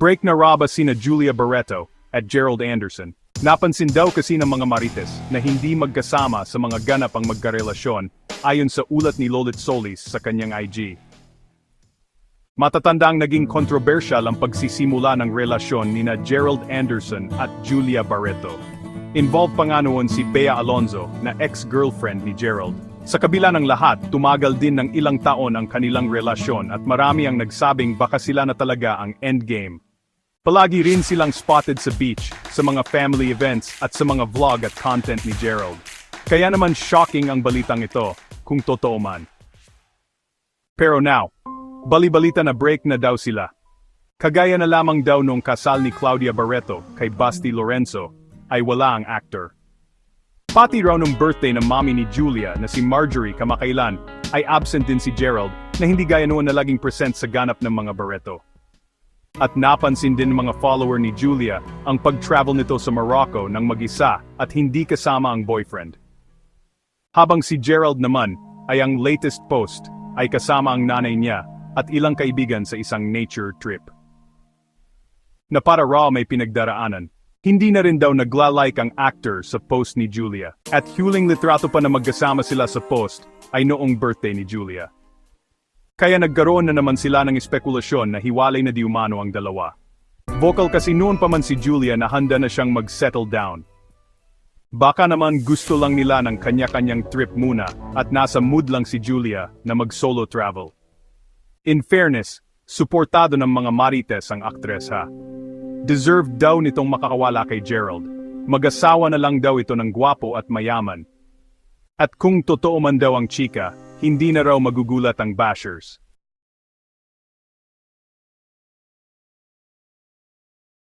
Break na raw ba sina Julia Barreto at Gerald Anderson? Napansin daw kasi ng mga marites na hindi magkasama sa mga ganap ang magkarelasyon ayon sa ulat ni Lolit Solis sa kanyang IG. Matatandang naging kontrobersyal ang pagsisimula ng relasyon nina Gerald Anderson at Julia Barreto. Involved pa nga noon si Bea Alonzo na ex-girlfriend ni Gerald. Sa kabila ng lahat, tumagal din ng ilang taon ang kanilang relasyon at marami ang nagsabing baka sila na talaga ang endgame. Palagi rin silang spotted sa beach, sa mga family events at sa mga vlog at content ni Gerald. Kaya naman shocking ang balitang ito, kung totoo man. Pero now, bali-balita na break na daw sila. Kagaya na lamang daw nung kasal ni Claudia Barreto kay Basti Lorenzo, ay wala ang actor. Pati raw nung birthday ng mommy ni Julia na si Marjorie kamakailan, ay absent din si Gerald na hindi gaya noon na laging present sa ganap ng mga Barreto. At napansin din ng mga follower ni Julia ang pag-travel nito sa Morocco nang mag-isa at hindi kasama ang boyfriend. Habang si Gerald naman ay ang latest post ay kasama ang nanay niya at ilang kaibigan sa isang nature trip. Na para raw may pinagdaraanan. Hindi na rin daw nagla-like ang actor sa post ni Julia. At huling litrato pa na magkasama sila sa post ay noong birthday ni Julia. Kaya nagkaroon na naman sila ng espekulasyon na hiwalay na di umano ang dalawa. Vocal kasi noon pa man si Julia na handa na siyang mag-settle down. Baka naman gusto lang nila ng kanya-kanyang trip muna at nasa mood lang si Julia na mag-solo travel. In fairness, suportado ng mga marites ang aktres ha. Deserved daw nitong makakawala kay Gerald. Mag-asawa na lang daw ito ng gwapo at mayaman. At kung totoo man daw ang chika, hindi na raw magugulat ang bashers.